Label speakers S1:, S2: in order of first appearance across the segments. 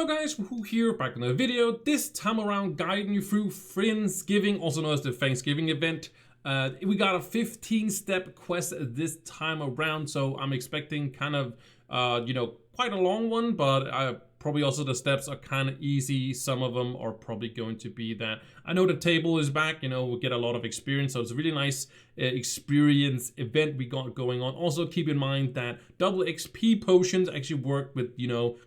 S1: Hello guys, Wahoo here, back with another video. This time around guiding you through Friendsgiving, also known as the Thanksgiving event. We got a 15-step quest this time around, so I'm expecting kind of, quite a long one, but probably also the steps are kind of easy. Some of them are probably going to be that. I know the table is back, we'll get a lot of experience, so it's a really nice experience event we got going on. Also keep in mind that double XP potions actually work with,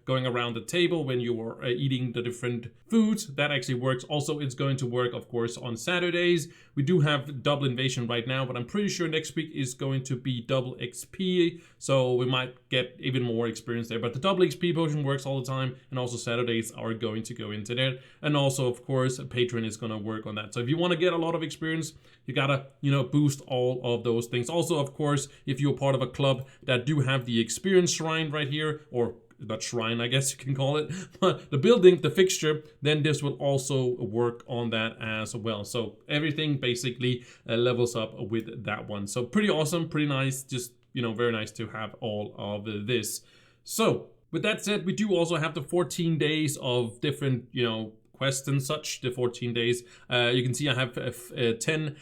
S1: going around the table when you are eating the different foods. That actually works. Also, it's going to work, of course, on Saturdays. We do have double invasion right now, but I'm pretty sure next week is going to be double XP, so we might get even more experience there. But the double XP potion works all the time, and also Saturdays are going to go into there. And also, of course, Patreon is going to work on that. So if you want to get a lot of experience, you gotta, boost all of those things. Also, of course, if you're part of a club that do have the experience shrine right here, or not shrine, I guess you can call it, but the building, the fixture, then this will also work on that as well. So everything basically levels up with that one. So pretty awesome, pretty nice, just, very nice to have all of this. So with that said, we do also have the 14 days of different, quests and such, the 14 days. You can see I have 10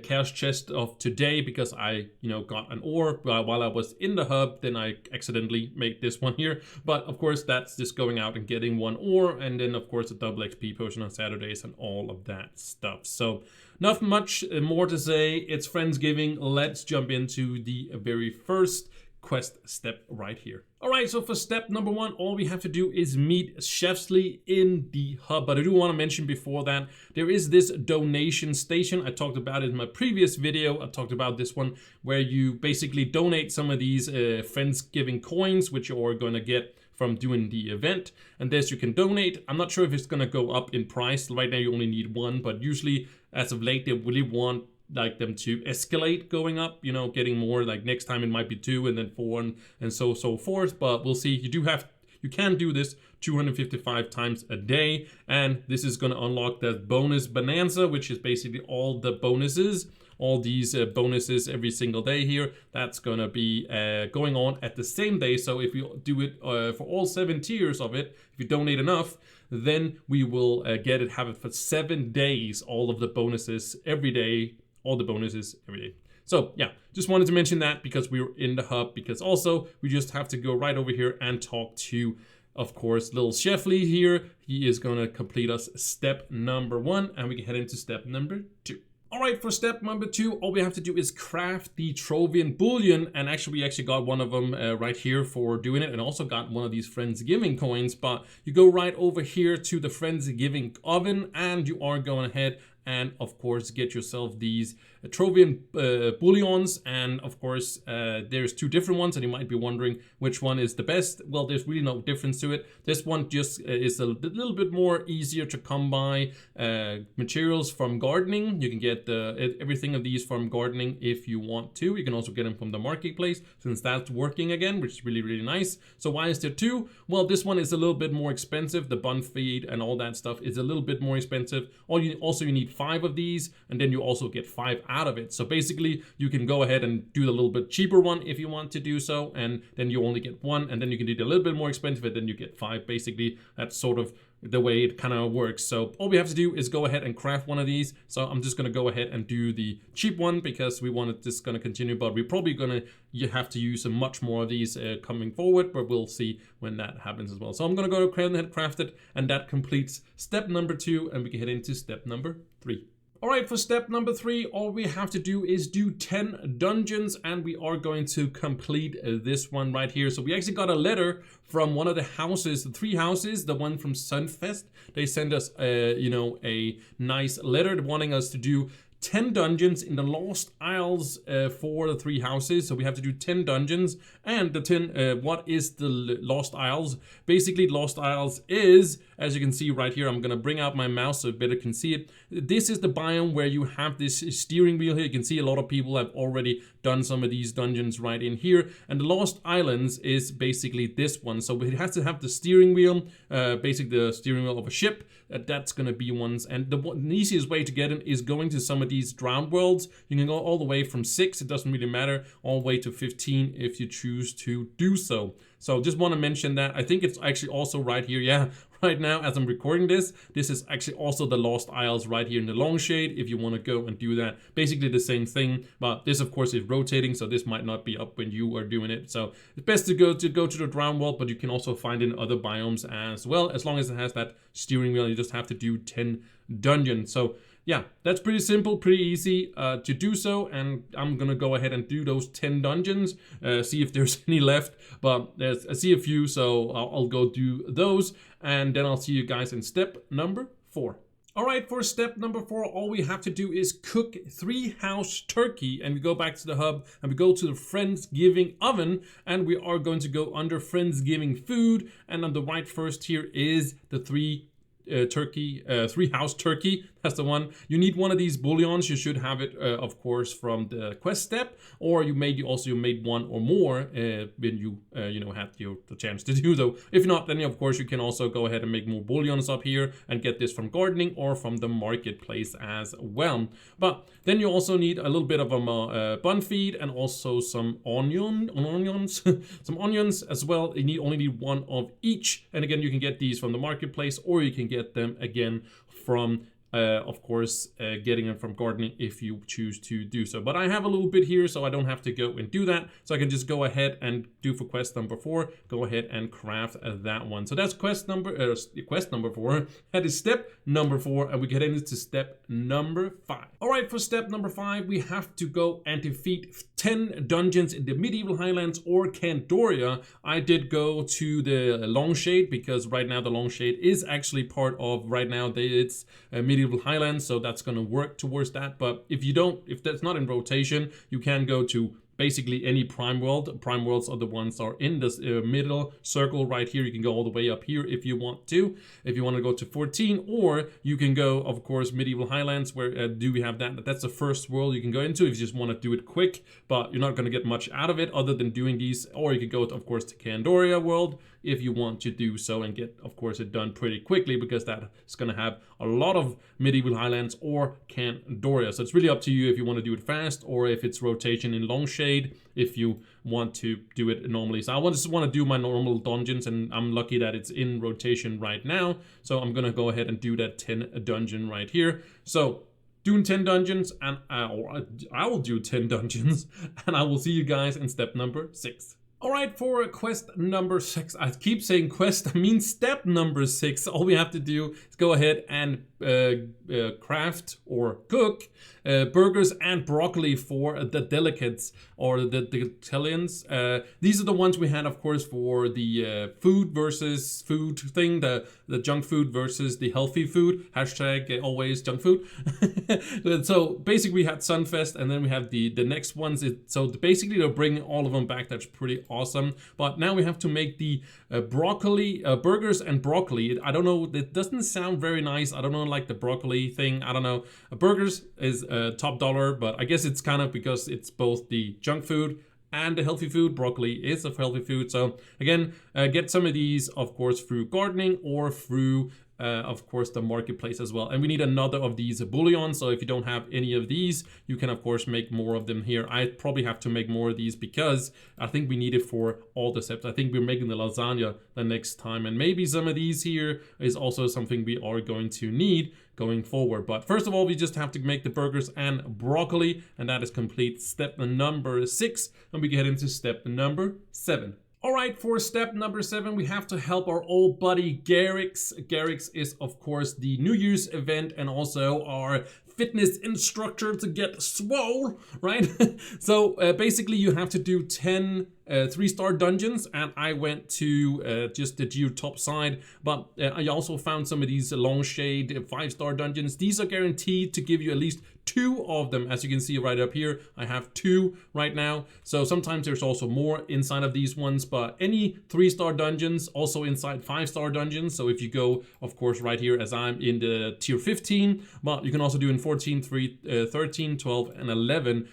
S1: cash chest of today because I, got an ore while I was in the hub. Then I accidentally made this one here. But of course, that's just going out and getting one ore. And then, of course, a double XP potion on Saturdays and all of that stuff. So not much more to say. It's Friendsgiving. Let's jump into the very first quest step right here. Alright, so for step number 1, all we have to do is meet Chefsly in the hub. But I do want to mention before that, there is this donation station. I talked about it in my previous video. I talked about this one where you basically donate some of these Friendsgiving coins, which you're going to get from doing the event. And this you can donate. I'm not sure if it's going to go up in price. Right now you only need one, but usually as of late they really want them to escalate going up, getting more. Like next time it might be 2 and then 4 and so forth, but we'll see. You can do this 255 times a day, and this is going to unlock that bonus bonanza, which is basically all the bonuses, all these bonuses every single day here. That's going to be going on at the same day. So if you do it for all 7 tiers of it, if you donate enough, then we will have it for 7 days, all of the bonuses every day, all the bonuses every day. So yeah, just wanted to mention that because we were in the hub, because also we just have to go right over here and talk to, of course, little Chefsly here. He is going to complete us step number 1, and we can head into step number 2. Alright, for step number 2, all we have to do is craft the Trovian Bouillon, and we actually got one of them right here for doing it, and also got one of these Friendsgiving coins. But you go right over here to the Friendsgiving oven, and you are going ahead and of course get yourself these Trovian bouillons. And of course there's 2 different ones, and you might be wondering which one is the best. Well, there's really no difference to it. This one just is a little bit more easier to come by materials from gardening. You can get everything of these from gardening if you want to. You can also get them from the marketplace, since that's working again, which is really, really nice. So why is there 2? Well, this one is a little bit more expensive. The bun feed and all that stuff is a little bit more expensive. You need 5 of these, and then you also get 5 out of it. So basically you can go ahead and do the little bit cheaper one if you want to do so, and then you only get 1, and then you can do the little bit more expensive, and then you get 5. Basically that's sort of the way it kind of works. So all we have to do is go ahead and craft one of these. So I'm just going to go ahead and do the cheap one because we wanted this going to continue, but we're probably going to have to use much more of these coming forward, but we'll see when that happens as well. So I'm going to go ahead and craft it, and that completes step number 2, and we can head into step number 3. Alright, for step number 3, all we have to do is do 10 dungeons, and we are going to complete this one right here. So we actually got a letter from one of the houses, the 3 houses, the one from Sunfest. They sent us, a nice letter wanting us to do 10 dungeons in the Lost Isles for the 3 houses. So we have to do 10 dungeons, and the 10, what is the Lost Isles? Basically, Lost Isles is, as you can see right here, I'm going to bring out my mouse so you better can see it. This is the biome where you have this steering wheel here. You can see a lot of people have already done some of these dungeons right in here. And the Lost Islands is basically this one. So it has to have the steering wheel, basically the steering wheel of a ship. That's going to be ones. And the easiest way to get in is going to some of these these drowned worlds. You can go all the way from 6, it doesn't really matter, all the way to 15 if you choose to do so. So just want to mention that. I think it's actually also right here, yeah, right now as I'm recording this is actually also the Lost Isles right here in the Longshade if you want to go and do that. Basically the same thing, but this of course is rotating, so this might not be up when you are doing it. So it's best to go to the drowned world, but you can also find it in other biomes as well, as long as it has that steering wheel. You just have to do 10 dungeons. So yeah, that's pretty simple, pretty easy to do so, and I'm gonna go ahead and do those 10 dungeons, see if there's any left, but I see a few, so I'll go do those, and then I'll see you guys in step number 4. Alright, for step number 4, all we have to do is cook 3 house turkey, and we go back to the hub, and we go to the Friendsgiving oven, and we are going to go under Friendsgiving food, and on the right first here is the 3 house turkey. That's the one. You need one of these bouillons. You should have it, of course, from the quest step, or you made one or more when you had the chance to do so. If not, then of course you can also go ahead and make more bouillons up here and get this from gardening or from the marketplace as well. But then you also need a little bit of a bun feed and also some onions, some onions as well. You only need one of each, and again you can get these from the marketplace, or you can get them again from of course, getting them from gardening if you choose to do so. But I have a little bit here, so I don't have to go and do that. So I can just go ahead and do for quest number 4, go ahead and craft that one. So that's quest number 4. That is step number 4, and we get into step number 5. All right, for step number 5, we have to go and defeat 10 dungeons in the Medieval Highlands or Candoria. I did go to the Longshade because right now the Longshade is actually part of, it's Medieval Highlands, so that's going to work towards that. But if that's not in rotation, you can go to basically any prime world. Prime worlds are the ones that are in this middle circle right here. You can go all the way up here if you want to. If you want to go to 14, or you can go, of course, Medieval Highlands, where do we have that? That's the first world you can go into if you just want to do it quick, but you're not going to get much out of it other than doing these. Or you could go, of course, to Candoria world if you want to do so and get, of course, it done pretty quickly, because that's going to have a lot of Medieval Highlands or Candoria. So it's really up to you if you want to do it fast or if it's rotation in Longshade if you want to do it normally. So I just want to do my normal dungeons, and I'm lucky that it's in rotation right now. So I'm going to go ahead and do that 10 dungeon right here. So doing 10 dungeons, and I will do 10 dungeons, and I will see you guys in step number 6. Alright, for quest number 6, I keep saying quest, I mean step number 6. All we have to do is go ahead and craft or cook burgers and broccoli for the Delegates or the Italians. These are the ones we had, of course, for the food versus food thing, the junk food versus the healthy food. Hashtag always junk food. So basically we had Sunfest, and then we have the next ones. So basically they're bringing all of them back. That's pretty awesome. But now we have to make the broccoli, burgers and broccoli. I don't know, it doesn't sound very nice. I don't know, like the broccoli thing, I don't know. Burgers is top dollar, but I guess it's kind of because it's both the junk food and the healthy food. Broccoli is a healthy food. So again, get some of these, of course, through gardening or through of course the marketplace as well. And we need another of these bouillons, so if you don't have any of these, you can of course make more of them here. I probably have to make more of these because I think we need it for all the steps. I think we're making the lasagna the next time, and maybe some of these here is also something we are going to need going forward. But first of all, we just have to make the burgers and broccoli, and that is complete step number 6, and we get into step number 7. Alright, for step number 7, we have to help our old buddy Garx. Garx is, of course, the New Year's event and also our fitness instructor to get swole, right? So basically you have to do 10 3-star dungeons, and I went to just the top side, but I also found some of these Longshade 5-star dungeons. These are guaranteed to give you at least 2 of them. As you can see right up here, I have 2 right now. So sometimes there's also more inside of these ones, but any 3-star dungeons also inside 5-star dungeons. So if you go, of course, right here, as I'm in the tier 15, but you can also do in 14, 13, 12, and 11.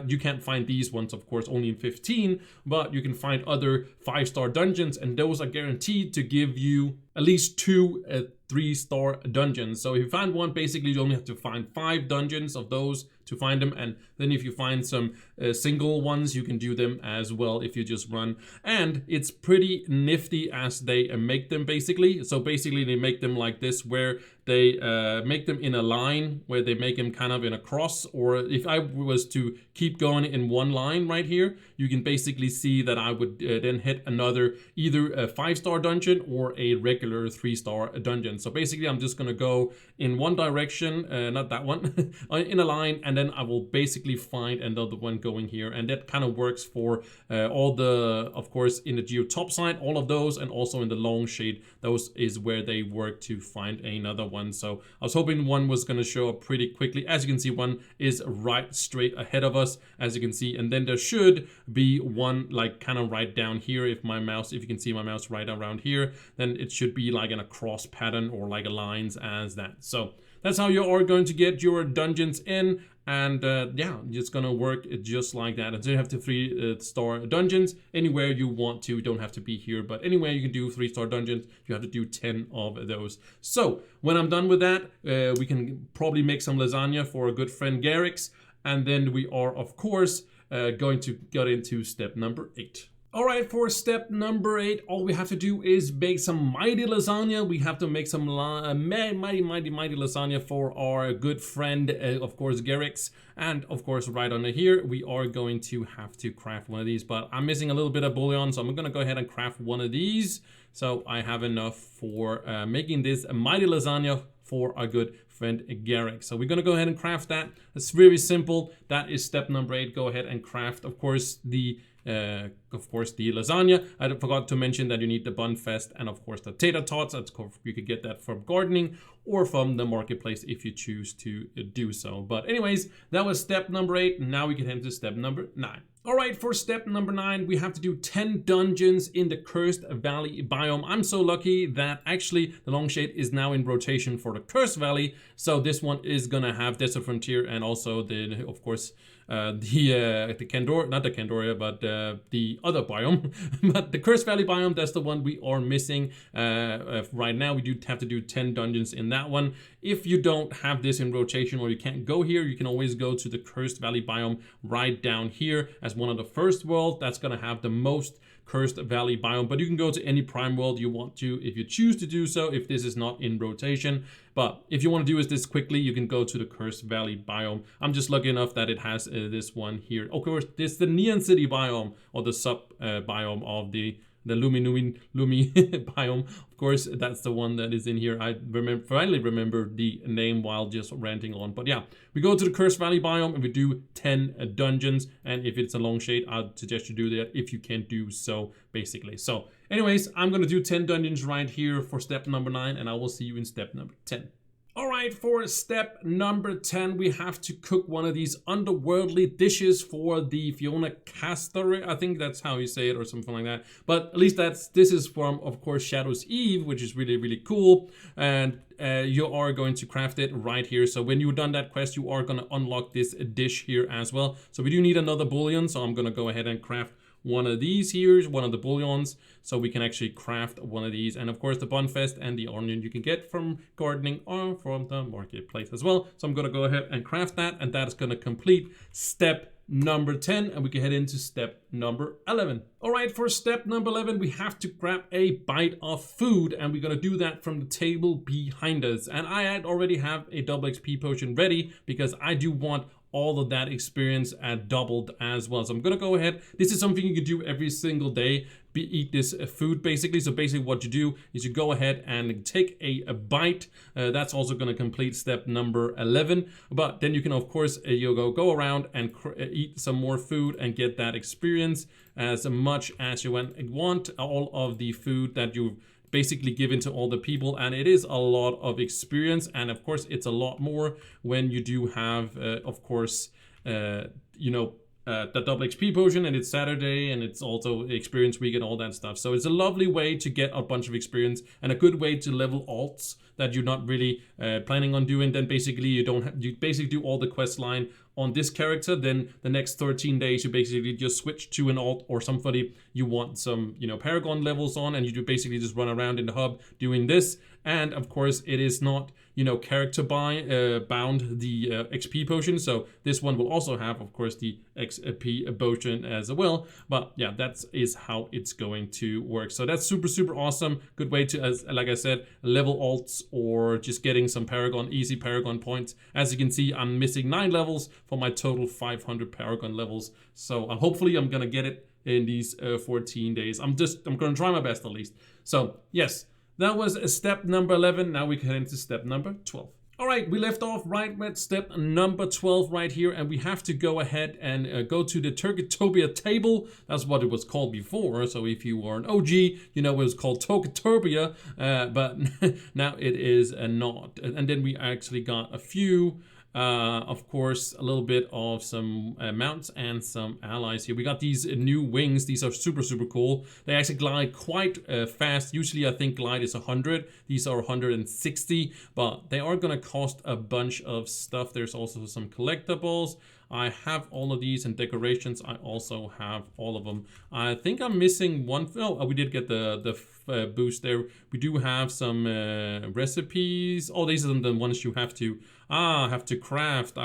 S1: You can't find these ones, of course, only in 15, but you can find other 5-star dungeons, and those are guaranteed to give you at least 2 3-star dungeons. So if you find one, basically you only have to find 5 dungeons of those to find them, and then if you find some single ones, you can do them as well if you just run. And it's pretty nifty as they make them, basically. So basically they make them like this, where they make them in a line, where they make them kind of in a cross. Or if I was to keep going in one line right here, you can basically see that I would then hit another, either a 5-star dungeon or a regular 3-star dungeon. So basically I'm just gonna go in one direction, not that one, in a line, and then I will basically find another one going here. And that kind of works for all the, of course, in the geo top side, all of those, and also in the long shade, those is where they work to find another one. So I was hoping one was going to show up pretty quickly. As you can see, one is right straight ahead of us, as you can see, and then there should be one like kind of right down here. If you can see my mouse right around here, then it should be like in a cross pattern or like a lines as that. So that's how you are going to get your dungeons in. And yeah, it's gonna work just like that. And so you have the 3-star dungeons anywhere you want to. You don't have to be here, but anywhere you can do 3-star dungeons, you have to do 10 of those. So when I'm done with that, we can probably make some lasagna for a good friend Garx. And then we are, of course, going to get into step number 8. All right, for step number 8, all we have to do is make some mighty lasagna. We have to make some mighty lasagna for our good friend, of course, Garx. And of course, right under here, we are going to have to craft one of these. But I'm missing a little bit of bouillon, so I'm going to go ahead and craft one of these. So I have enough for making this mighty lasagna for our good friend Garx. So we're going to go ahead and craft that. It's very simple. That is step number 8. Go ahead and craft, of course, the lasagna. I forgot to mention that you need the bun fest and of course the tater tots. You could get that from gardening or from the marketplace if you choose to do so. But anyways, that was step number 8. Now we can head into step number 9. All right, for step number 9, we have to do 10 dungeons in the Cursed Valley biome. I'm so lucky that actually the Longshade is now in rotation for the Cursed Valley. So this one is gonna have Desert Frontier and also the, of course, the Candoria, not the Candoria, but the other biome. But the Cursed Valley biome, that's the one we are missing right now. We do have to do 10 dungeons in that one. If you don't have this in rotation or you can't go here, you can always go to the Cursed Valley biome right down here as one of the first world. That's gonna have the most Cursed Valley biome, but you can go to any prime world you want to if you choose to do so, if this is not in rotation. But if you want to do this quickly, you can go to the Cursed Valley biome. I'm just lucky enough that it has this one here. Of course, this is the Neon City biome, or the sub biome of the Lumi biome. Of course, that's the one that is in here. I finally remember the name while just ranting on. But yeah, we go to the Cursed Valley biome and we do 10 dungeons. And if it's a long shade, I'd suggest you do that if you can't do so, basically. So anyways, I'm going to do 10 dungeons right here for step number 9, and I will see you in step number 10. All right, for step number 10, we have to cook one of these underworldly dishes for the Fiona Catastra. I think that's how you say it or something like that. But at least this is from, of course, Shadow's Eve, which is really, really cool. And you are going to craft it right here. So when you've done that quest, you are going to unlock this dish here as well. So we do need another bouillon. So I'm going to go ahead and craft one of these here, one of the bouillons, so we can actually craft one of these. And of course the bunfest and the onion you can get from gardening or from the marketplace as well. So I'm going to go ahead and craft that, and that is going to complete step number 10, and we can head into step number 11. All right, for step number 11, we have to grab a bite of food, and we're going to do that from the table behind us. And I already have a double XP potion ready because I do want all of that experience doubled as well. So I'm gonna go ahead. This is something you can do every single day. Eat this food basically. So basically what you do is you go ahead and take a bite. That's also going to complete step number 11. But then you can, of course, you'll go around and eat some more food and get that experience as much as you want. All of the food that you've basically given to all the people, and it is a lot of experience. And of course, it's a lot more when you do have, of course, the double XP potion, and it's Saturday, and it's also experience week and all that stuff. So it's a lovely way to get a bunch of experience and a good way to level alts that you're not really planning on doing. Then basically you basically do all the quest line on this character, then the next 13 days you basically just switch to an alt or somebody you want some, you know, Paragon levels on, and you do basically just run around in the hub doing this. And of course it is not, you know, character bound, the XP potion, so this one will also have, of course, the XP potion as well. But yeah, that is how it's going to work. So that's super awesome. Good way to, as like I said, level alts or just getting some Paragon, easy Paragon points. As you can see, I'm missing 9 levels for my total 500 Paragon levels. So hopefully I'm gonna get it in these 14 days. I'm gonna try my best at least. So yes, that was step number 11. Now we can head into step number 12. All right, we left off right with step number 12 right here, and we have to go ahead and go to the Turkeytopia table. That's what it was called before. So if you are an OG, you know it was called Turkeytopia, but now it is not. And then we actually got a few, of course, a little bit of some mounts and some allies here. We got these new wings. These are super cool. They actually glide quite fast. Usually I think glide is 100. These are 160, but they are gonna cost a bunch of stuff. There's also some collectibles. I have all of these, and decorations I also have all of them. I think I'm missing one. Oh, we did get the boost there. We do have some recipes. Oh, these are the ones you have to craft.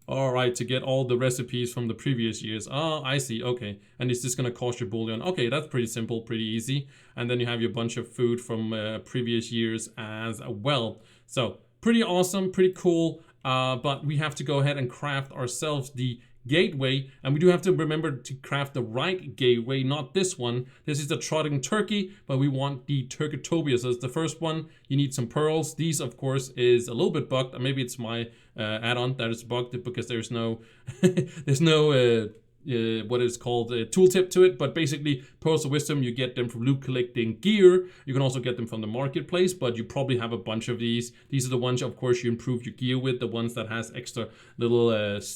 S1: All right, to get all the recipes from the previous years. Oh, I see. Okay, and it's just gonna cost you Bouillon. Okay, that's pretty simple, pretty easy. And then you have your bunch of food from previous years as well. So pretty awesome, pretty cool. But we have to go ahead and craft ourselves the gateway, and we do have to remember to craft the right gateway, not this one. This is the trotting turkey, but we want the Turkeytopia. So it's the first one. You need some pearls. These, of course, is a little bit bugged. Maybe it's my add-on that is bugged because there's no there's no what is called a tooltip to it, but basically pearls of wisdom, you get them from loot collecting gear. You can also get them from the marketplace, but you probably have a bunch of these. These are the ones, of course, you improve your gear with, the ones that has extra little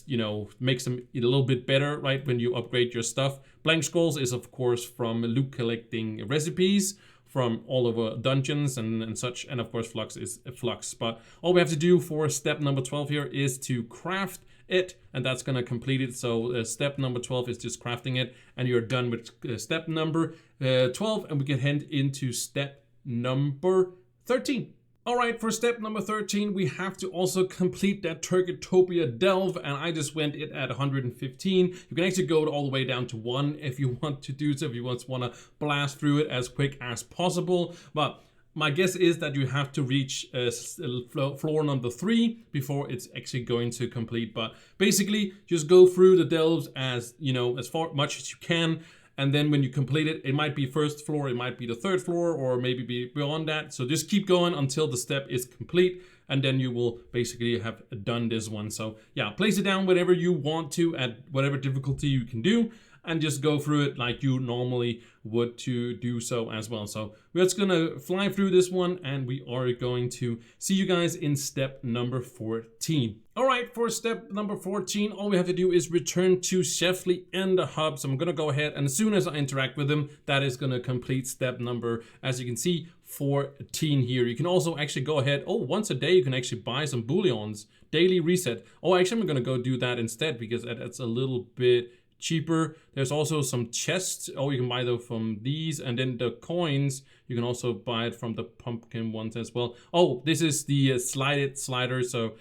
S1: you know, makes them a little bit better, right, when you upgrade your stuff. Blank scrolls is, of course, from loot collecting recipes from all over dungeons and such, and of course flux is a flux. But all we have to do for step number 12 here is to craft it, and that's gonna complete it. So step number 12 is just crafting it, and you're done with step number 12, and we can head into step number 13. All right, for step number 13, we have to also complete that Turkeytopia delve, and I just went it at 115. You can actually go all the way down to 1 if you want to do so, if you want to blast through it as quick as possible. But my guess is that you have to reach floor number 3 before it's actually going to complete. But basically, just go through the delves as, you know, as much as you can. And then when you complete it, it might be first floor, it might be the 3rd floor, or maybe be beyond that. So just keep going until the step is complete, and then you will basically have done this one. So yeah, place it down whenever you want to, at whatever difficulty you can do, and just go through it like you normally would to do so as well. So we're just gonna fly through this one, and we are going to see you guys in step number 14. All right, for step number 14, all we have to do is return to Chefsly in the hub. So I'm gonna go ahead, and as soon as I interact with him, that is gonna complete step number, as you can see, 14 here. You can also actually go ahead, once a day you can actually buy some Bouillons, daily reset. Actually I'm gonna go do that instead because that's a little bit cheaper. There's also some chests. You can buy those from these, and then the coins you can also buy it from the pumpkin ones as well. This is the slider. So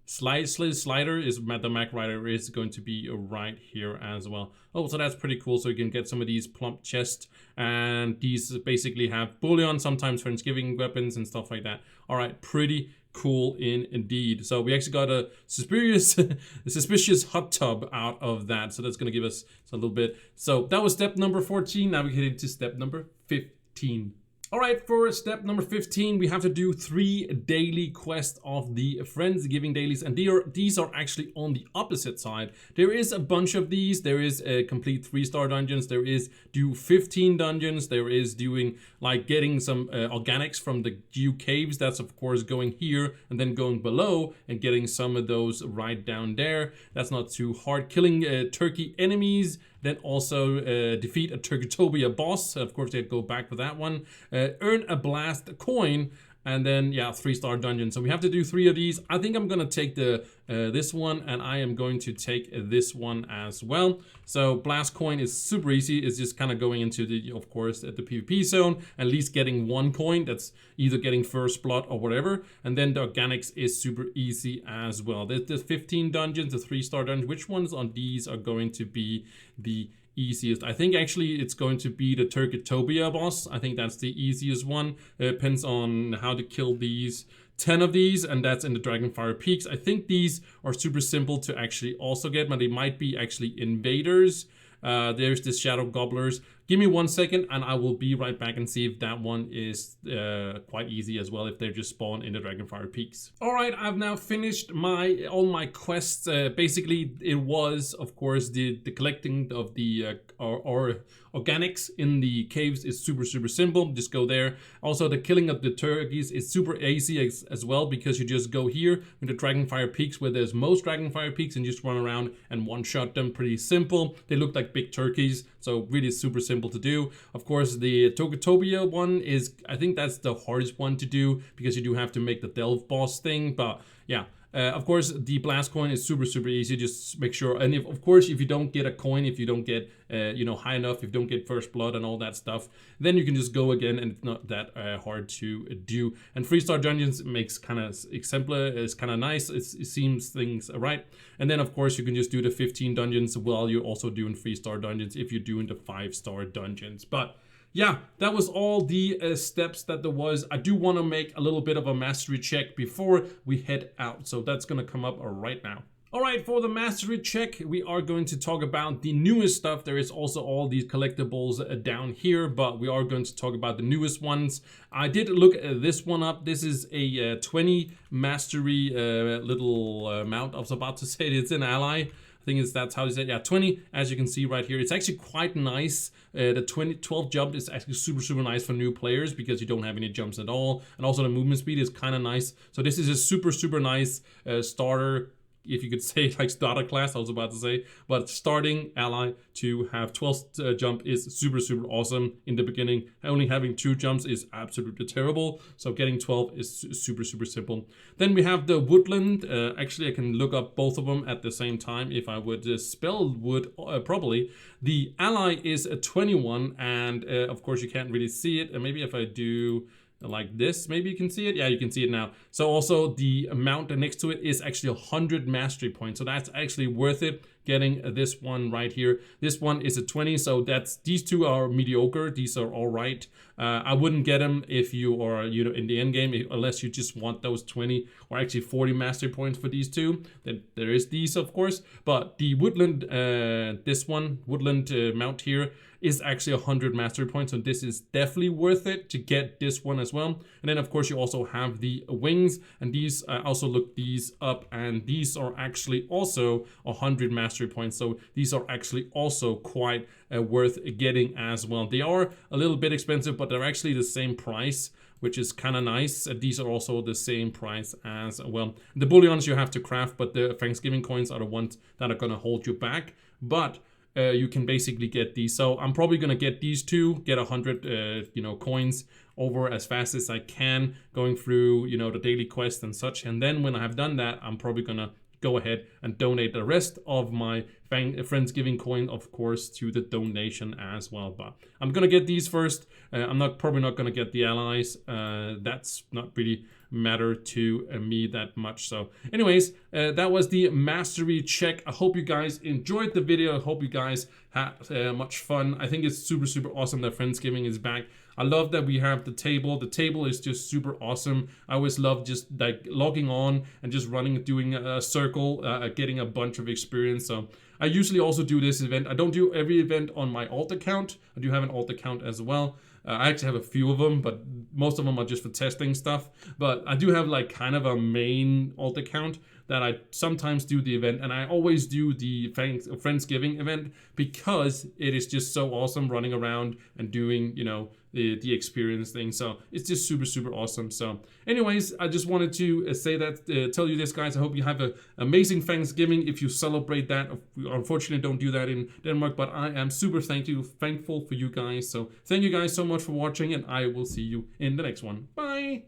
S1: slider is the Mac Rider is going to be right here as well. So that's pretty cool. So you can get some of these plump chests, and these basically have Bouillon, sometimes Friendsgiving weapons and stuff like that. All right, pretty cool indeed. So we actually got a suspicious hot tub out of that. So that's going to give us a little bit. So that was step number 14. Now we get into step number 15. All right, for step number 15, we have to do 3 daily quests of the Friendsgiving dailies, and these are actually on the opposite side. There is a bunch of these. There is a complete 3-star dungeons. There is do 15 dungeons. There is doing like getting some organics from the Gew caves. That's of course going here and then going below and getting some of those right down there. That's not too hard. Killing turkey enemies. Then also defeat a Turkeytopia boss. Of course, they go back with that one. Earn a blast coin. and then yeah, 3-star dungeon. So we have to do 3 of these. I think I'm gonna take the this one, and I am going to take this one as well. So blast coin is super easy. It's just kind of going into the, of course, at the PvP zone, at least getting 1 coin. That's either getting first blood or whatever. And then the organics is super easy as well. There's 15 dungeons, the 3-star dungeon. Which ones on these are going to be the easiest? I think actually it's going to be the Turkeytopia boss. I think that's the easiest one. It depends on how to kill these 10 of these, and that's in the Dragonfire Peaks. I think these are super simple to actually also get, but they might be actually invaders. There's the Shadow Gobblers. Give me 1 second and I will be right back and see if that one is quite easy as well, if they just spawn in the Dragonfire Peaks. Alright, I've now finished all my quests. Basically, it was, of course, the collecting of the organics in the caves is super simple. Just go there. Also, the killing of the turkeys is super easy as well, because you just go here with the Dragonfire Peaks where there's most Dragonfire Peaks and just run around and one-shot them. Pretty simple. They look like big turkeys, so really super simple to do. Of course, the Turkeytopia one is, I think that's the hardest one to do, because you do have to make the delve boss thing. But yeah, of course, the blast coin is super easy. Just make sure, and of course, if you don't get a coin, if you don't get you know, high enough, if you don't get first blood and all that stuff, then you can just go again, and it's not that hard to do. And 3-star dungeons makes kind of exemplar. It's kind of nice. It seems things are right. And then of course you can just do the 15 dungeons while you're also doing 3-star dungeons if you're doing the 5-star dungeons. But yeah, that was all the steps that there was. I do want to make a little bit of a mastery check before we head out, so that's gonna come up right now. Alright, for the mastery check, we are going to talk about the newest stuff. There is also all these collectibles down here, but we are going to talk about the newest ones. I did look this one up. This is a 20 mastery little mount. I was about to say it's an ally. I think that's how you say it. Yeah, 20, as you can see right here. It's actually quite nice. The 12 jump is actually super nice for new players, because you don't have any jumps at all. And also the movement speed is kind of nice. So this is a super nice starter, if you could say, like starter class, I was about to say. But starting ally to have 12 jump is super awesome in the beginning. Only having 2 jumps is absolutely terrible. So getting 12 is super simple. Then we have the woodland. Actually, I can look up both of them at the same time if I would spell wood properly. The ally is a 21, and of course you can't really see it. And maybe if I do like this, maybe you can see it. Yeah, you can see it now. So also the amount next to it is actually 100 mastery points, so that's actually worth it, getting this one right here. This one is a 20, so these 2 are mediocre. These are all right. I wouldn't get them if you are, you know, in the end game, unless you just want those 20 or actually 40 mastery points for these 2. Then there is these, of course, but the woodland, this one, woodland mount here, is actually 100 mastery points, so this is definitely worth it to get this one as well. And then of course you also have the wings, and these, I also looked these up, and these are actually also 100 mastery points, so these are actually also quite worth getting as well. They are a little bit expensive, but they're actually the same price, which is kind of nice. These are also the same price as well. The bullions you have to craft, but the Friendsgiving coins are the ones that are going to hold you back. But you can basically get these. So I'm probably going to get these 2, get 100 you know, coins over as fast as I can, going through, you know, the daily quest and such. And then when I have done that, I'm probably going to go ahead and donate the rest of my Friendsgiving coin, of course, to the donation as well. But I'm gonna get these first. I'm probably not gonna get the allies. That's not really matter to me that much. So anyways, that was the mastery check. I hope you guys enjoyed the video. I hope you guys had much fun. I think it's super awesome that Friendsgiving is back. I love that we have the table. The table is just super awesome. I always love just like logging on and just running, doing a circle, getting a bunch of experience. So I usually also do this event. I don't do every event on my alt account. I do have an alt account as well. I actually have a few of them, but most of them are just for testing stuff. But I do have like kind of a main alt account that I sometimes do the event, and I always do the Friendsgiving event because it is just so awesome running around and doing, you know, the experience thing. So it's just super awesome. So anyways, I just wanted to say that, tell you this, guys. I hope you have an amazing Thanksgiving if you celebrate that. We unfortunately don't do that in Denmark, but I am super thankful for you guys. So thank you guys so much for watching, and I will see you in the next one. Bye.